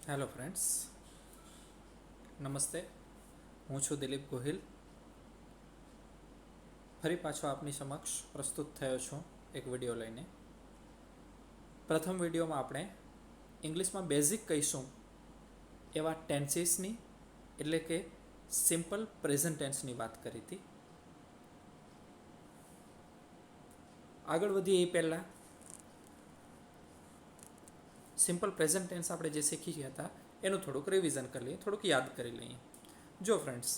Hello friends, નમસ્તે. હું છું દિલીપ ગોહિલ. ફરી પાછો આપની સમક્ષ પ્રસ્તુત થયો છું એક વિડીયો લઈને. પ્રથમ વિડીયોમાં આપણે ઇંગ્લિશમાં બેઝિક કહીશું એવા ટેન્સીસની એટલે કે સિમ્પલ પ્રેઝન્ટ ટેન્સની વાત કરી હતી. આગળ વધીએ એ પહેલાં સિમ્પલ પ્રેઝન્ટ ટેન્સ આપણે જે શીખી ગયા હતા એનું થોડુંક રિવિઝન કરી લઈએ, થોડુંક યાદ કરી લઈએ. જો ફ્રેન્ડ્સ,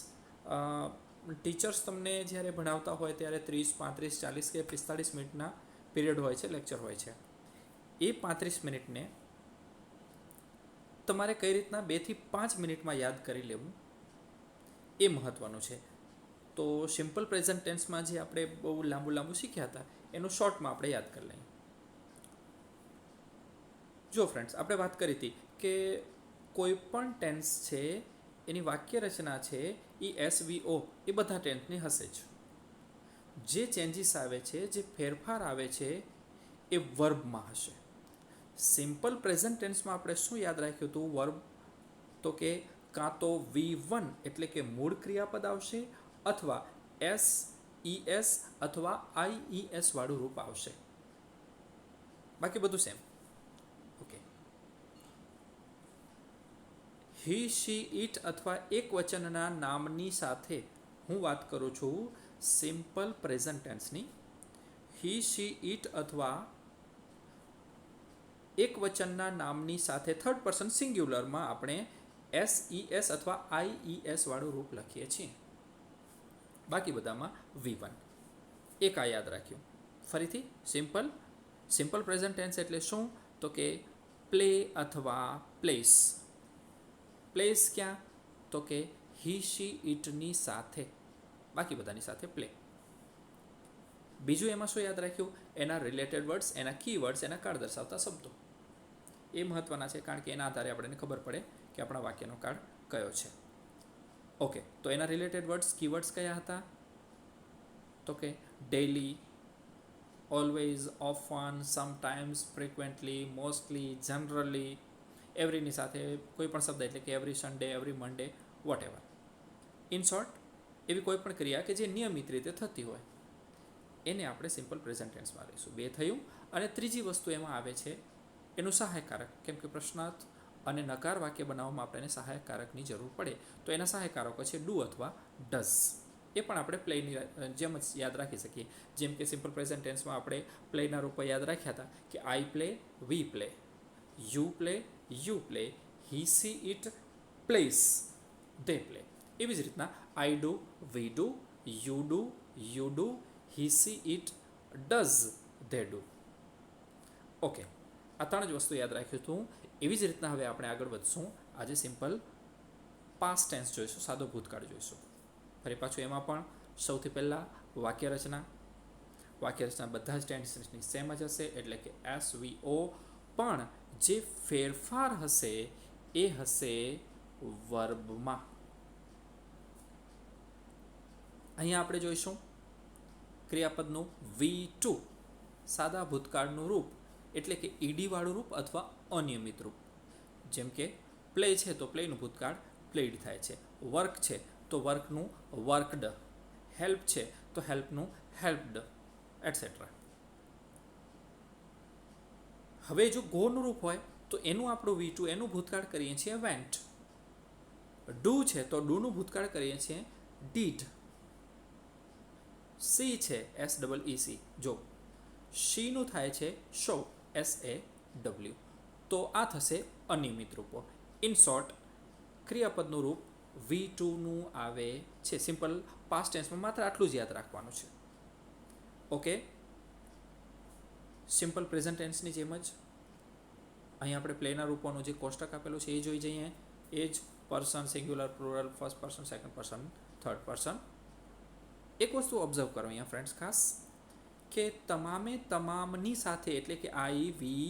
ટીચર્સ તમને જ્યારે ભણાવતા હોય ત્યારે 30, 35, 40 કે 45 મિનિટના પીરિયડ હોય છે, લેક્ચર હોય છે. એ 35 મિનિટને તમારે કઈ રીતના 2 થી 5 મિનિટમાં યાદ કરી લેવું એ મહત્ત્વનું છે. તો સિમ્પલ પ્રેઝન્ટ ટેન્સમાં જે આપણે બહુ લાંબુ શીખ્યા હતા એનું શોર્ટમાં આપણે યાદ કરી લઈએ. જો ફ્રેન્ડ્સ, આપણે વાત કરી હતી કે કોઈ પણ ટેન્સ છે એની વાક્ય રચના છે એ SVO એ બધા ટેન્સની હશે જ. જે ચેન્જીસ આવે છે, જે ફેરફાર આવે છે એ વર્બમાં હશે. સિમ્પલ પ્રેઝન્ટ ટેન્સમાં આપણે શું યાદ રાખ્યું હતું વર્બ? તો કે કાં તો V1 એટલે કે મૂળ ક્રિયાપદ આવશે અથવા SES અથવા IES વાળું રૂપ આવશે. બાકી બધું same. Okay. He, she, it અથવા એક વચનના નામની સાથે હું વાત કરું છું સિમ્પલ પ્રેઝન્ટ ટેન્સની. હી, શી, ઇટ અથવા એક વચનના નામની સાથે થર્ડ પર્સન સિંગ્યુલરમાં આપણે SES અથવા IES વાળું રૂપ લખીએ છીએ. બાકી બધામાં V1. એક આ યાદ રાખ્યું. ફરીથી સિમ્પલ પ્રેઝન્ટ ટેન્સ એટલે શું? તો કે પ્લે અથવા પ્લેસ. પ્લેસ ક્યાં? તો કે હી, શી, ઇટની સાથે. બાકી બધાની સાથે પ્લે. બીજું એમાં શું યાદ રાખ્યું? એના રિલેટેડ વર્ડ્સ, એના કી વર્ડ્સ, એના કાળ દર્શાવતા શબ્દો. એ મહત્ત્વના છે કારણ કે એના આધારે આપણને ખબર પડે કે આપણા વાક્યનો કાળ કયો છે. ઓકે, તો એના રિલેટેડ વર્ડ્સ, કીવર્ડ્સ કયા હતા? તો કે daily, always, often, sometimes, frequently, mostly, generally. એવરીની સાથે કોઈ પણ શબ્દ એટલે કે every Sunday, every Monday, whatever. In short, એવી કોઈ પણ ક્રિયા કે જે નિયમિત રીતે થતી હોય એને આપણે સિમ્પલ પ્રેઝન્ટ ટેન્સમાં લઈશું. 2 થયું. અને ત્રીજી વસ્તુ એમાં આવે છે એનું સહાયકારક. કેમ કે પ્રશ્નાર્થ અને નકાર વાક્ય બનાવવામાં આપણને સહાયકારકની જરૂર પડે, તો એના સહાયકારકો છે ડુ અથવા ડઝ. એ પણ આપણે પ્લેની જેમ જ યાદ રાખી શકીએ. જેમ કે સિમ્પલ પ્રેઝન્ટ ટેન્સમાં આપણે પ્લેના રૂપો યાદ રાખ્યા હતા કે I play, we play, you play, you play, he, C, it place, they play. એવી જ રીતના I do, we do, you do, he, C, it, does, they do. Okay, આ 3 જ વસ્તુ યાદ રાખ્યું હતું. એવી જ રીતના હવે આપણે આગળ વધશું. આજે સિમ્પલ પાસ્ટ ટેન્સ જોઈશું, સાદો ભૂતકાળ જોઈશું. ફરી પાછું એમાં પણ સૌથી પહેલાં વાક્ય રચના બધા જ ટેન્સની સેમ જ હશે એટલે કે SVO. પણ જે ફેરફાર હશે એ હશે વર્બમાં. અહીંયા આપણે જોઈશું ક્રિયાપદનું V2 સાદા ભૂતકાળનું રૂપ એટલે કે ઈડી વાળું રૂપ અથવા અનિયમિત રૂપ. જેમ કે પ્લે છે તો પ્લેનું ભૂતકાળ પ્લેડ થાય છે. વર્ક છે તો વર્કનું વર્કડ. હેલ્પ છે તો હેલ્પનું હેલ્પડ, એટસેટ્રા. હવે જો ગોનું રૂપ હોય તો એનું આપણું V2 એનું ભૂતકાળ કરીએ છીએ વેન્ટ. ડુ છે તો ડુનું ભૂતકાળ કરીએ છીએ ડીડ. સી છે SEEC જો. શીનું થાય છે શો, SAW. તો આ થશે અનિયમિત રૂપો. ઇન શોર્ટ, ક્રિયાપદનું રૂપ V2નું આવે છે. સિમ્પલ પાસ્ટ ટેન્સમાં માત્ર આટલું જ યાદ રાખવાનું છે. ઓકે, સિમ્પલ પ્રેઝન્ટ ટેન્સની જેમ જ અહીં આપણે પ્લેના રૂપોનું જે કોષ્ટક આપેલું છે એ જોઈ જઈએ. એ જ person, singular, plural, first person, second person, third person. એક વસ્તુ ઓબ્ઝર્વ કરો અહીંયા ફ્રેન્ડ્સ ખાસ, કે તમામની સાથે એટલે કે આઈ, વી,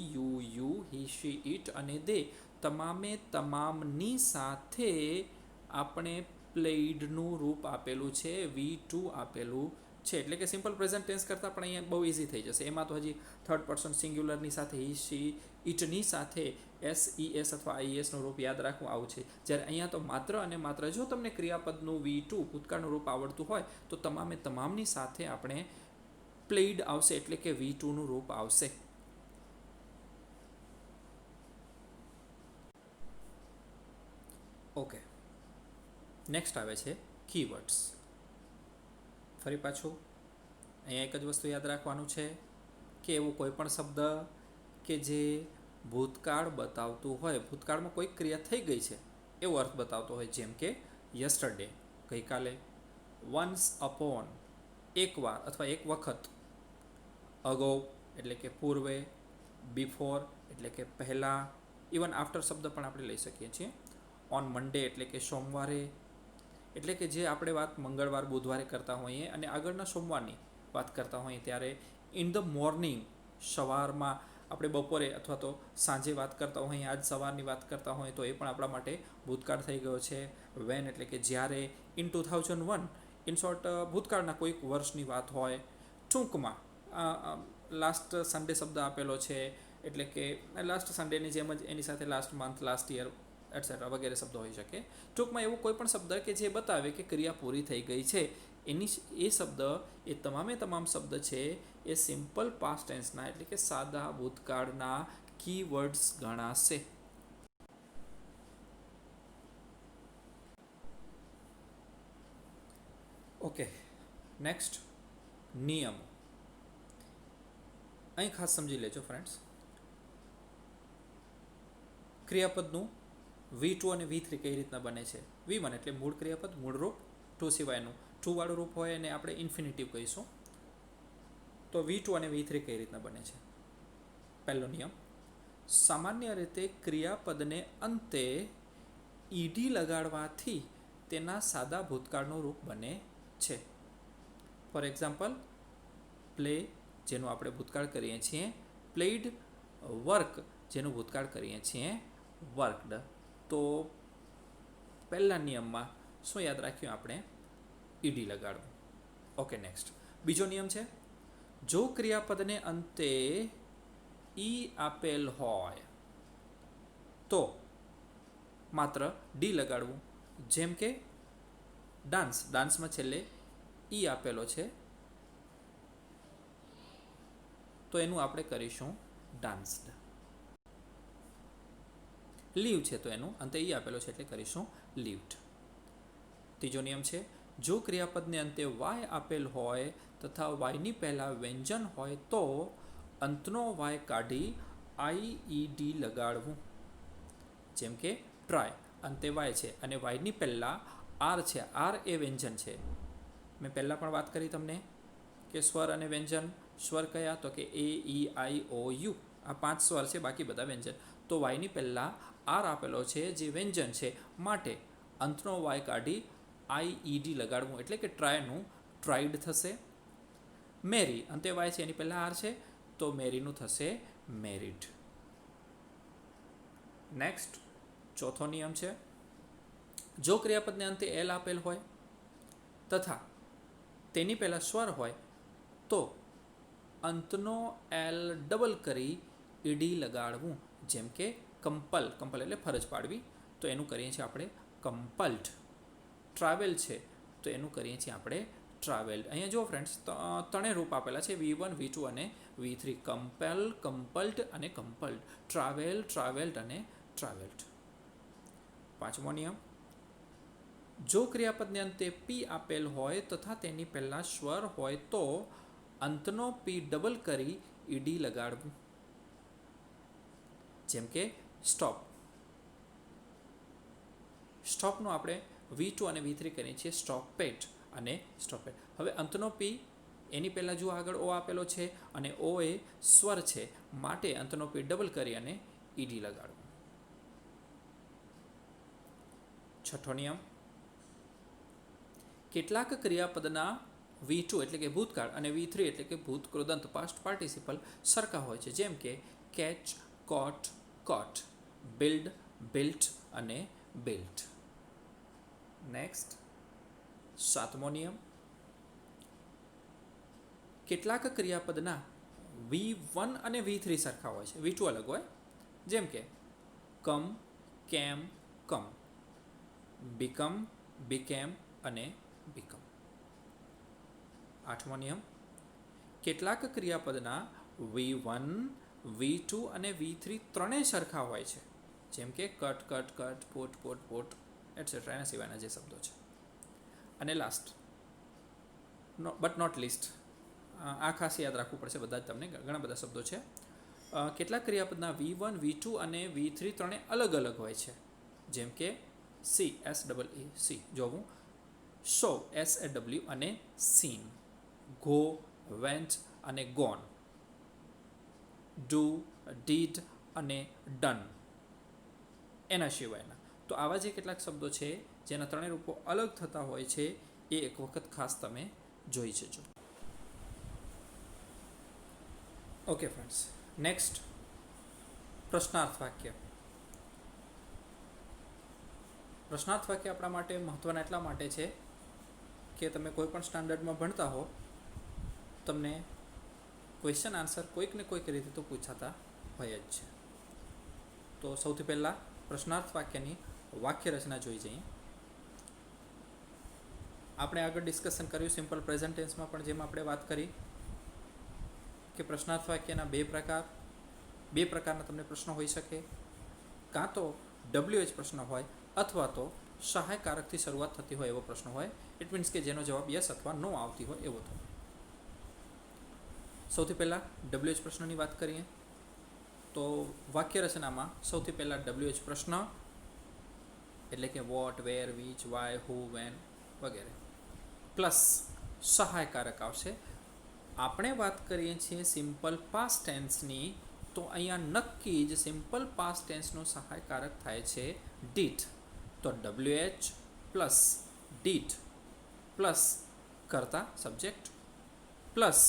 યુ, હી, શી, ઇટ અને દે તમામની સાથે આપણે પ્લેઇડનું રૂપ આપેલું છે, V2 આપેલું છે. એટલે કે સિમ્પલ પ્રેઝન્ટ ટેન્સ કરતાં પણ અહીંયા બહુ ઇઝી થઈ જશે. એમાં તો હજી થર્ડ પર્સન સિંગ્યુલરની સાથે હી, શી, ઇટની સાથે SES અથવા IESનું રૂપ યાદ રાખવું આવું છે. જ્યારે અહીંયા તો માત્ર અને માત્ર જો તમને ક્રિયાપદનું V2 ભૂતકાળનું રૂપ આવડતું હોય તો તમામની સાથે આપણે પ્લેઇડ આવશે, એટલે કે V2નું રૂપ આવશે. ઓકે, નેક્સ્ટ આવે છે કીવર્ડ્સ. ફરી પાછું અહીંયા એક જ વસ્તુ યાદ રાખવાનું છે કે એવો કોઈ પણ શબ્દ કે જે ભૂતકાળ બતાવતું હોય, ભૂતકાળમાં કોઈ ક્રિયા થઈ ગઈ છે એવો અર્થ બતાવતો હોય, જેમ કે યસ્ટરડે ગઈકાલે, વન્સ અપોન એકવાર અથવા એક વખત, અગો એટલે કે પૂર્વે, બિફોર એટલે કે પહેલાં, ઇવન આફ્ટર શબ્દ પણ આપણે લઈ શકીએ છીએ. ઓન મંડે એટલે કે સોમવારે, એટલે કે જે આપણે વાત મંગળવાર બુધવારે કરતા હોઈએ અને આગળના સોમવારની વાત કરતા હોઈએ ત્યારે ઇન ધ મોર્નિંગ સવારમાં, આપણે બપોરે અથવા તો સાંજે વાત કરતા હોઈએ, આજ સવારની વાત કરતા હોઈએ તો એ પણ આપણા માટે ભૂતકાળ થઈ ગયો છે. વેન એટલે કે જ્યારે, ઇન 2001 ઇન શોર્ટ ભૂતકાળના કોઈક વર્ષની વાત હોય. ટૂંકમાં લાસ્ટ સન્ડે શબ્દ આપેલો છે એટલે કે લાસ્ટ સન્ડેની જેમ જ એની સાથે last month, last year etcetera વગેરે શબ્દો હોઈ શકે. ટૂંકમાં એવું કોઈ પણ શબ્દ કે જે બતાવે કે ક્રિયા પૂરી થઈ ગઈ છે, એ શબ્દ, એ તમામ શબ્દ છે એ સિમ્પલ પાસ્ટ ટેન્સના એટલે કે સાદા ભૂતકાળના કીવર્ડ્સ ગણાશે. ઓકે, નેક્સ્ટ નિયમો. અહીં ખાસ સમજી લેજો ફ્રેન્ડ્સ, ક્રિયાપદનું V2 અને V3 કઈ રીતના બને છે. V1 એટલે મૂળ ક્રિયાપદ, મૂળ રૂપ, ટુ સિવાયનું, ટુ વાળું રૂપ હોય અને આપણે ઇન્ફિનિટિવ કહીશું. તો V2 અને V3 કઈ રીતના બને છે. પહેલો નિયમ, સામાન્ય રીતે ક્રિયાપદને અંતે ઈડી લગાડવાથી તેના સાદા ભૂતકાળનું રૂપ બને છે. ફોર એક્ઝામ્પલ, પ્લે જેનું આપણે ભૂતકાળ કરીએ છીએ, પ્લેઇડ, વર્ક જેનું ભૂતકાળ કરીએ છીએ વર્કડ. તો પહેલા નિયમમાં શું યાદ રાખ્યું આપણે? ઈડી લગાડવું. ઓકે, નેક્સ્ટ બીજો નિયમ છે, જો ક્રિયાપદને અંતે ઈ આપેલ હોય તો માત્ર ડી લગાડવું. જેમ કે ડાન્સ, ડાન્સમાં છેલ્લે ઈ આપેલો છે તો એનું આપણે કરીશું ડાન્સ્ડ. લીવ છે તો એનું અંતે ઈ આપેલો છે એટલે કરીશું લીવ્ડ. ત્રીજો નિયમ છે, જો ક્રિયાપદને અંતે વાય આપેલ હોય તથા વાયની પહેલાં વ્યંજન હોય તો અંતનો વાય કાઢી IED લગાડવું. જેમ કે ટ્રાય, અંતે વાય છે અને વાયની પહેલાં આર છે, આર એ વ્યંજન છે. મેં પહેલાં પણ વાત કરી તમને કે સ્વર અને વ્યંજન. સ્વર કયા? તો કે AEIOU, આ 5 સ્વર છે, બાકી બધા વ્યંજન. તો વાયની પહેલાં આર આપેલો છે જે વ્યંજન છે, માટે અંતનો વાય કાઢી IED લગાડવું એટલે કે ટ્રાયનું ટ્રાઇડ થશે. મેરી, અંતે વાય છે એની પહેલાં આર છે તો મેરીનું થશે મેરિડ. નેક્સ્ટ ચોથો નિયમ છે, જો ક્રિયાપદને અંતે એલ આપેલ હોય તથા તેની પહેલાં સ્વર હોય તો અંતનો એલ ડબલ કરી ઈડી લગાડવું. જેમ કે કમ્પલ, કમ્પલ એટલે ફરજ પાડવી, તો એનું કરીએ છીએ આપણે કમ્પલ્ડ. ટ્રાવેલ છે તો એનું કરીએ છીએ આપણે ટ્રાવેલ્ડ. અહીંયા જો ફ્રેન્ડ્સ ત્રણેય રૂપ આપેલા છે, V1, V2 અને V3. કમ્પેલ, કમ્પલ્ડ અને કમ્પલ્ડ. ટ્રાવેલ, ટ્રાવેલ્ડ અને ટ્રાવેલ્ડ. પાંચમો નિયમ, જો ક્રિયાપદને અંતે પી આપેલ હોય તથા તેની પહેલાં સ્વર હોય તો અંતનો પી ડબલ કરી ઈડી લગાડવું. જેમ કે સ્ટોપ. સ્ટોપનું આપણે V2 અને V3 કરીએ છીએ સ્ટોપેટ અને સ્ટોપેટ. હવે અંતનો પી એની પહેલાં જો આગળ ઓ આપેલો છે અને ઓ એ સ્વર છે, માટે અંતનો પી ડબલ કરી અને ઈડી લગાડવું. છઠ્ઠો નિયમ, કેટલાક ક્રિયાપદના V2 એટલે કે ભૂતકાળ અને V3 એટલે કે ભૂતકૃદંત પાસ્ટ પાર્ટિસિપલ સરખા હોય છે. જેમ કે કેચ, કોટ, કોટ, બિલ્ડ, બિલ્ટ અને બિલ્ટ. નેક્સ્ટ સાતમો નિયમ, કેટલાક ક્રિયાપદના V1 અને V3 સરખા હોય છે, V2 અલગ હોય. જેમ કે કમ, કેમ, કમ, બીકમ, બીકેમ અને બીકમ. 8મો નિયમ, કેટલાક ક્રિયાપદના V1, V2 અને V3 ત્રણેય સરખા હોય છે, જેમ કે cut, cut, cut, pot, pot, pot etcetera, એના સિવાયના જે શબ્દો છે. અને લાસ્ટ બટ નોટ લીસ્ટ, આ ખાસ યાદ રાખવું પડશે, બધા જ તમને ઘણા બધા શબ્દો છે. કેટલાક ક્રિયાપદના V1, V2 અને V3 ત્રણે અલગ અલગ હોય છે, જેમ કે સી, SEE જોવું, શો, SAW અને સીન, ગો, વેન્ટ અને ગોન, ડુ, ડીડ અને ડન એના સિવાયના. તો આવા જે કેટલાક શબ્દો છે જેના ત્રણેય રૂપો અલગ થતા હોય છે એ એક વખત ખાસ તમે જોઈ જજો. ઓકે ફ્રેન્ડ્સ, નેક્સ્ટ પ્રશ્નાર્થ વાક્ય. પ્રશ્નાર્થ વાક્ય આપણા માટે મહત્ત્વના એટલા માટે છે કે તમે કોઈ પણ સ્ટાન્ડર્ડમાં ભણતા હો, તમને ક્વેશ્ચન આન્સર કોઈક ને કોઈક રીતે તો પૂછાતા હોય જ છે. તો સૌથી પહેલાં પ્રશ્નાર્થ વાક્યની વાક્ય રચના જોઈ જઈએ. આપણે આગળ ડિસ્કશન કર્યું સિમ્પલ પ્રેઝન્ટ ટેન્સમાં પણ, જેમ આપણે વાત કરી કે પ્રશ્નાર્થ વાક્યના બે પ્રકારના તમને પ્રશ્નો હોઈ શકે. કાં તો WH પ્રશ્ન હોય અથવા તો સહાયકારકથી શરૂઆત થતી હોય એવો પ્રશ્ન હોય. ઇટ મીન્સ કે જેનો જવાબ યસ અથવા નો આવતી હોય એવો થયો. સૌથી પહેલાં WH પ્રશ્નની વાત કરીએ તો વાક્ય રચનામાં સૌથી પહેલાં WH પ્રશ્ન એટલે કે what, where, which, why, who, when વગેરે પ્લસ સહાયકારક આવશે. આપણે વાત કરીએ છીએ સિમ્પલ પાસ્ટ ટેન્સની, તો અહીંયા નક્કી જ સિમ્પલ પાસ્ટ ટેન્સનો સહાયકારક થાય છે ડીડ. તો WH પ્લસ ડીડ પ્લસ કર્તા સબ્જેક્ટ પ્લસ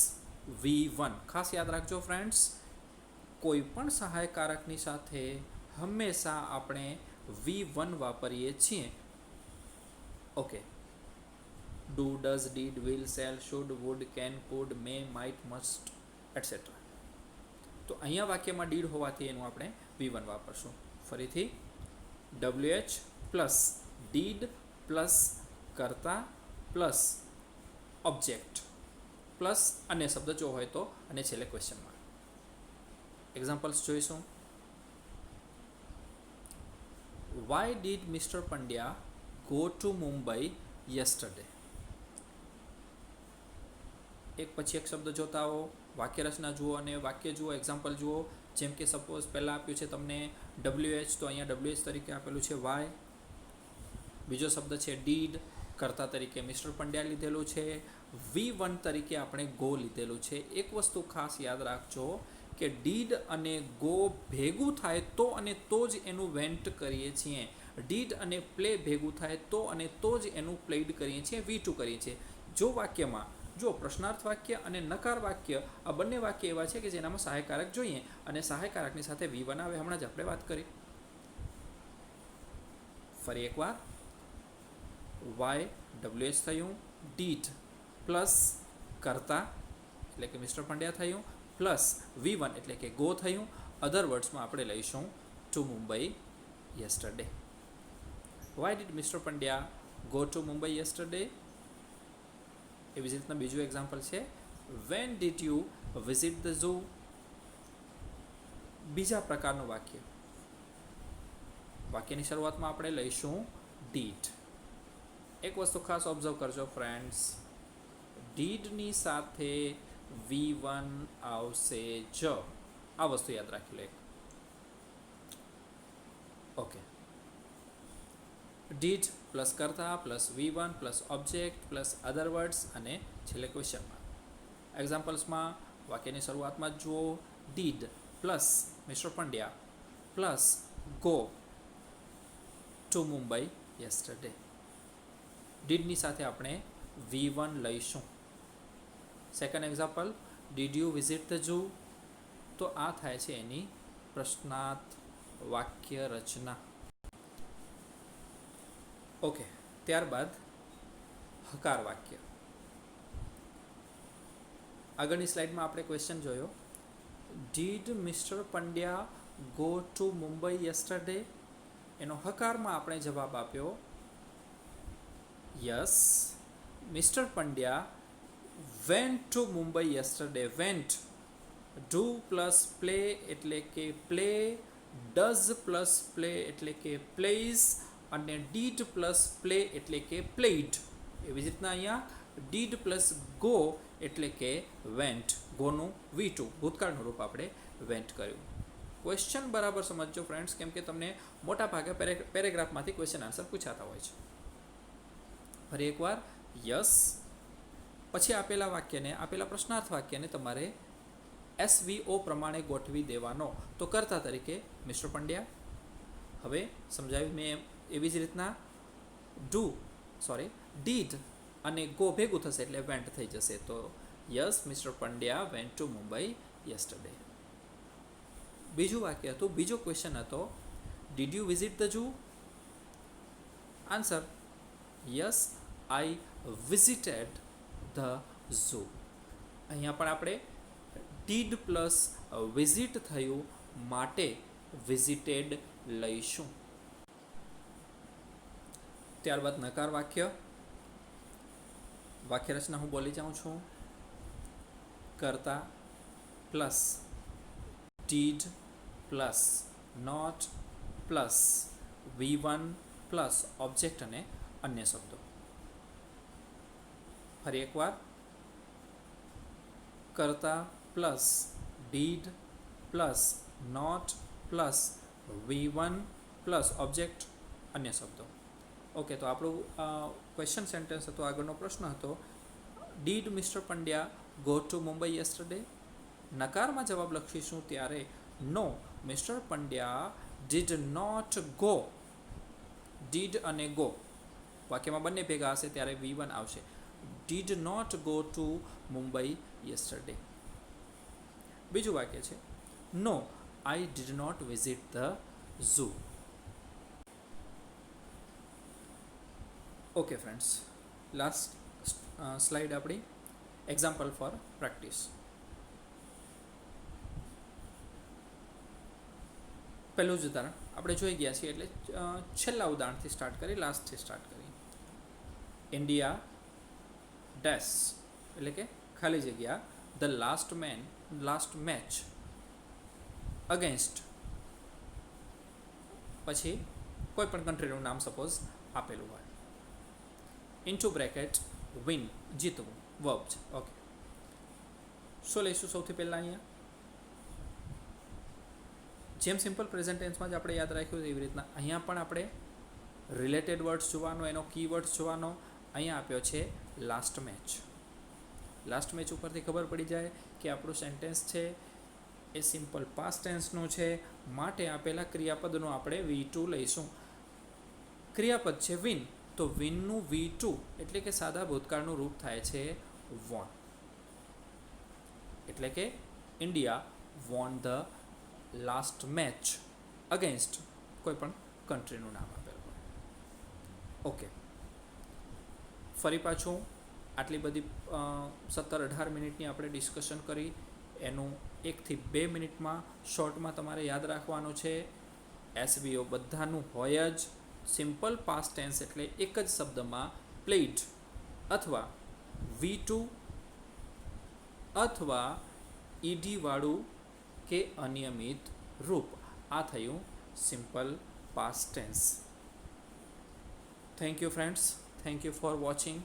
V1. ખાસ યાદ રાખજો ફ્રેન્ડ્સ, કોઈ પણ સહાયકારકની સાથે હંમેશા આપણે V1 વાપરીએ છીએ. Okay, do, does, did, will, shall, should, would, can, could, may, might, must etcetera. તો અહીંયા વાક્યમાં ડીડ હોવાથી એનું આપણે V1 વાપરશું. ફરીથી WH પ્લસ ડીડ પ્લસ કર્તા પ્લસ ઓબ્જેક્ટ પ્લસ અન્ય શબ્દ જો હોય તો, અને છેલ્લે ક્વેશ્ચન માર્ક. એક્ઝામ્પલ્સ જોઈશું. Y did mister Pandya go to Mumbai yesterday? એક પછી એક શબ્દ જોતા આવો, વાક્ય રચના જુઓ અને વાક્ય જુઓ, એક્ઝામ્પલ જુઓ. જેમ કે સપોઝ પહેલાં આપ્યું છે તમને WH, તો અહીંયા WH તરીકે આપેલું છે વાય. બીજો શબ્દ છે ડીડ, કર્તા તરીકે મિસ્ટર પંડ્યા લીધેલું છે. V1 તરીકે આપણે ગો લીધેલું છે. એક વસ્તુ ખાસ યાદ રાખજો કે ડીડ અને ગો ભેગું થાય તો અને તો જ એનું વેન્ટ કરીએ છીએ. ડીડ અને પ્લે ભેગું થાય તો અને તો જ એનું પ્લેડ કરીએ છીએ, V2 કરીએ છીએ. જો વાક્યમાં જો પ્રશ્નાર્થ વાક્ય અને નકાર વાક્ય, આ બંને વાક્ય એવા છે કે જેનામાં સહાયકારક જોઈએ અને સહાયકારકની સાથે V1 આવે, હમણાં જ આપણે વાત કરી. ફરી એકવાર, વાય WH થયું, ડીડ પ્લસ કર્તા એટલે કે મિસ્ટર પંડ્યા થયું, પ્લસ V1 એટલે કે ગો થયું. અધર વર્ડ્સમાં આપણે લઈશું to Mumbai yesterday. Why did mister Pandya go to Mumbai yesterday? એવી જ રીતના બીજું એક્ઝામ્પલ છે, when did you visit the zoo? બીજા પ્રકારનું વાક્ય. વાક્યની શરૂઆતમાં આપણે લઈશું ડીડ. એક વસ્તુ ખાસ ઓબ્ઝર્વ કરજો ફ્રેન્ડ્સ, ડીડની સાથે V1 આવશે જ. આ વસ્તુ યાદ રાખી લો. ઓકે, ડીડ પ્લસ કર્તા plus V1 plus object plus other words અને છેલ્લે ક્વેશ્ચન માર્ક. એક્ઝામ્પલ્સમાં વાક્યની શરૂઆતમાં જ જુઓ, did plus mister Pandya plus go to Mumbai yesterday. ડીડની સાથે આપણે V1 લઈશું. Second example, did you visit the zoo? તો આ થાય છે એની પ્રશ્નાર્થ વાક્ય રચના. ઓકે, ત્યારબાદ હકાર વાક્ય. આગળની સ્લાઇડમાં આપણે ક્વેશ્ચન જોયો, did mister Pandya go to Mumbai yesterday? એનો હકારમાં આપણે જવાબ આપ્યો yes. Mister Pandya went to Mumbai yesterday. Vent, do plus play એટલે કે પ્લે, ડઝ પ્લસ પ્લે એટલે કે પ્લેઝ, અને ડીડ પ્લસ પ્લે એટલે કે પ્લેડ. એવી જ રીતના અહીંયા ડીડ પ્લસ ગો એટલે કે વેન્ટ. ગોનું V2 ભૂતકાળનું રૂપ આપણે વેન્ટ કર્યું. ક્વેશ્ચન બરાબર સમજજો ફ્રેન્ડ્સ, કેમ કે તમને મોટા ભાગે પેરેગ્રાફમાંથી ક્વેશ્ચન આન્સર પૂછાતા હોય છે. ફરી એકવાર યસ, પછી આપેલા વાક્યને, આપેલા પ્રશ્નાર્થ વાક્યને તમારે SVO પ્રમાણે ગોઠવી દેવાનો. તો કર્તા તરીકે મિસ્ટર પંડ્યા. હવે સમજાવ્યું મેં એવી જ રીતના ડીડ અને ગો ભેગું થશે એટલે વેન્ટ થઈ જશે. તો yes, mister Pandya went to Mumbai yesterday. બીજું વાક્ય હતું, બીજો ક્વેશ્ચન હતો did you visit the zoo? Answer yes, I visited the zoo. અહીંયા પણ આપણે ડીડ પ્લસ વિઝિટ થયું માટે વિઝિટેડ લઈશું. ત્યારબાદ નકાર વાક્ય. વાક્ય રચના હું બોલી જાઉં છું. કર્તા plus did plus not plus V1 plus object અને અન્ય શબ્દો. ફરી એકવાર કર્તા plus did plus not plus V1 plus object અન્ય શબ્દો. ઓકે, તો આપણું ક્વેશ્ચન સેન્ટેન્સ હતો. આગળનો પ્રશ્ન હતો did mister Pandya go to Mumbai yesterday? નકારમાં જવાબ લખીશું ત્યારે no, mister Pandya did not go. Did અને ગો વાક્યમાં બંને ભેગા હશે ત્યારે V1 આવશે. Did not go to Mumbai yesterday. બીજું વાક્ય છે no, I did not visit the zoo. Okay friends, last slide આપણી એક્ઝામ્પલ ફોર પ્રેક્ટિસ. પહેલું જ ઉદાહરણ આપણે જોઈ ગયા છીએ, એટલે છેલ્લા ઉદાહરણથી સ્ટાર્ટ કરી, લાસ્ટથી સ્ટાર્ટ કરી. ઇન્ડિયા ડેશ એટલે કે ખાલી જગ્યા ધ લાસ્ટ મેચ અગેન્સ્ટ, પછી કોઈ પણ કન્ટ્રીનું નામ સપોઝ આપેલું હોય. ઇન્ટુ બ્રેકેટ વિન, જીતવું, વર્બ છે. ઓકે, શું લઈશું સૌથી પહેલાં અહીંયા? જેમ સિમ્પલ પ્રેઝન્ટ ટેન્સમાં જ આપણે યાદ રાખ્યું એવી રીતના અહીંયા પણ આપણે રિલેટેડ વર્ડ્સ જોવાનો, એનો કીવર્ડ્સ જોવાનો. અહીંયા આપ્યો છે લાસ્ટ મેચ. લાસ્ટ મેચ ઉપરથી ખબર પડી જાય કે આપણું સેન્ટેન્સ છે એ સિમ્પલ પાસ્ટ ટેન્સનું છે, માટે આપેલા ક્રિયાપદનું આપણે V2 લઈશું. ક્રિયાપદ છે વિન, તો વિનનું V2 એટલે કે સાદા ભૂતકાળનું રૂપ થાય છે વોન. એટલે કે India won the last match against કોઈ પણ કન્ટ્રીનું નામ આપેલું હોય. ઓકે, ફરી પાછું આટલી બધી 17-18 મિનિટની આપણે ડિસ્કશન કરી, એનું 1 થી 2 મિનિટમાં શોર્ટમાં તમારે યાદ રાખવાનું છે. SVO બધાનું હોય જ. સિમ્પલ પાસ્ટ ટેન્સ એટલે એક જ શબ્દમાં પ્લેડ અથવા V2 અથવા ED વાળું કે અનિયમિત રૂપ. આ થયું simple past tense. Thank you friends, thank you for watching.